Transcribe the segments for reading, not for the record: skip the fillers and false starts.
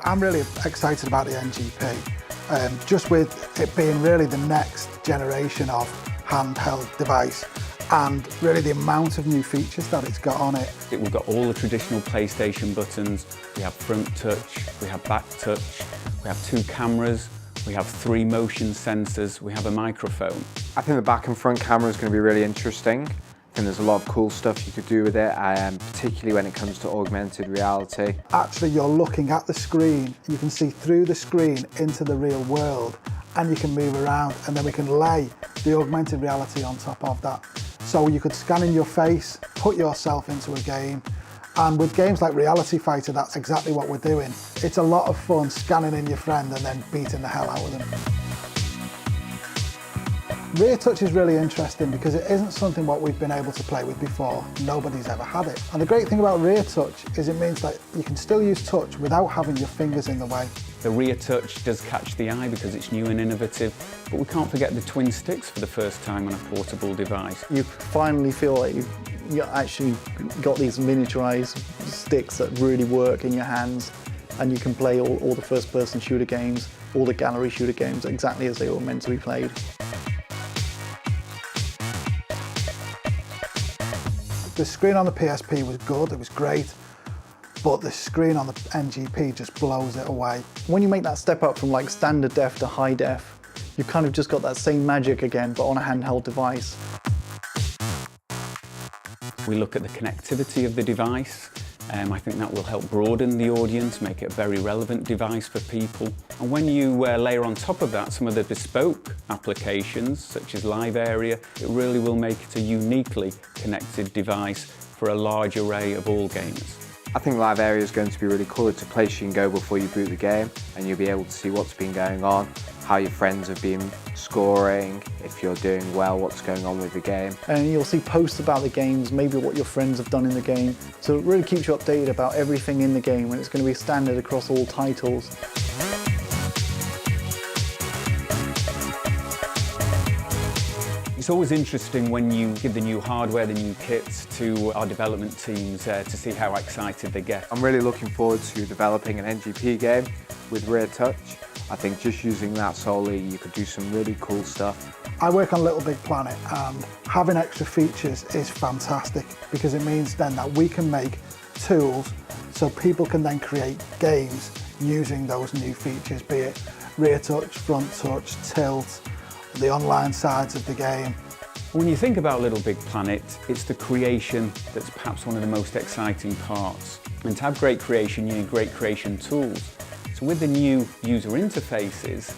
I'm really excited about the NGP, just with it being really the next generation of handheld device and really the amount of new features that it's got on it. We've got all the traditional PlayStation buttons, we have front touch, we have back touch, we have 2 cameras, we have 3 motion sensors, we have a microphone. I think the back and front camera is going to be really interesting. I think there's a lot of cool stuff you could do with it, particularly when it comes to augmented reality. Actually, you're looking at the screen, you can see through the screen into the real world, and you can move around, and then we can lay the augmented reality on top of that. So you could scan in your face, put yourself into a game, and with games like Reality Fighter, that's exactly what we're doing. It's a lot of fun scanning in your friend and then beating the hell out of them. Rear touch is really interesting because it isn't something what we've been able to play with before. Nobody's ever had it. And the great thing about rear touch is it means that you can still use touch without having your fingers in the way. The rear touch does catch the eye because it's new and innovative, but we can't forget the twin sticks for the first time on a portable device. You finally feel like you actually got these miniaturized sticks that really work in your hands, and you can play all the first-person shooter games, all the gallery shooter games exactly as they were meant to be played. The screen on the PSP was good, it was great, but the screen on the NGP just blows it away. When you make that step up from like standard def to high def, you've kind of just got that same magic again, but on a handheld device. We look at the connectivity of the device. I think that will help broaden the audience, make it a very relevant device for people. And when you layer on top of that some of the bespoke applications, such as Live Area, it really will make it a uniquely connected device for a large array of all gamers. I think Live Area is going to be really cool. It's a place you can go before you boot the game, and you'll be able to see what's been going on, how your friends have been scoring, if you're doing well, what's going on with the game. And you'll see posts about the games, maybe what your friends have done in the game. So it really keeps you updated about everything in the game, and it's going to be standard across all titles. It's always interesting when you give the new hardware, the new kits to our development teams to see how excited they get. I'm really looking forward to developing an NGP game with rear touch. I think just using that solely, you could do some really cool stuff. I work on Little Big Planet, and having extra features is fantastic because it means then that we can make tools so people can then create games using those new features, be it rear touch, front touch, tilt, the online sides of the game. When you think about Little Big Planet, it's the creation that's perhaps one of the most exciting parts. And to have great creation, you need great creation tools. So with the new user interfaces,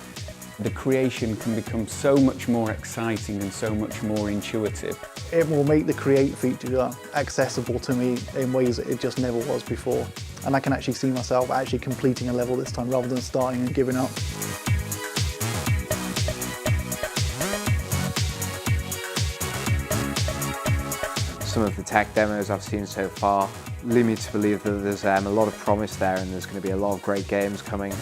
the creation can become so much more exciting and so much more intuitive. It will make the create feature accessible to me in ways that it just never was before. And I can actually see myself actually completing a level this time rather than starting and giving up. Some of the tech demos I've seen so far lead me to believe that there's a lot of promise there, and there's going to be a lot of great games coming.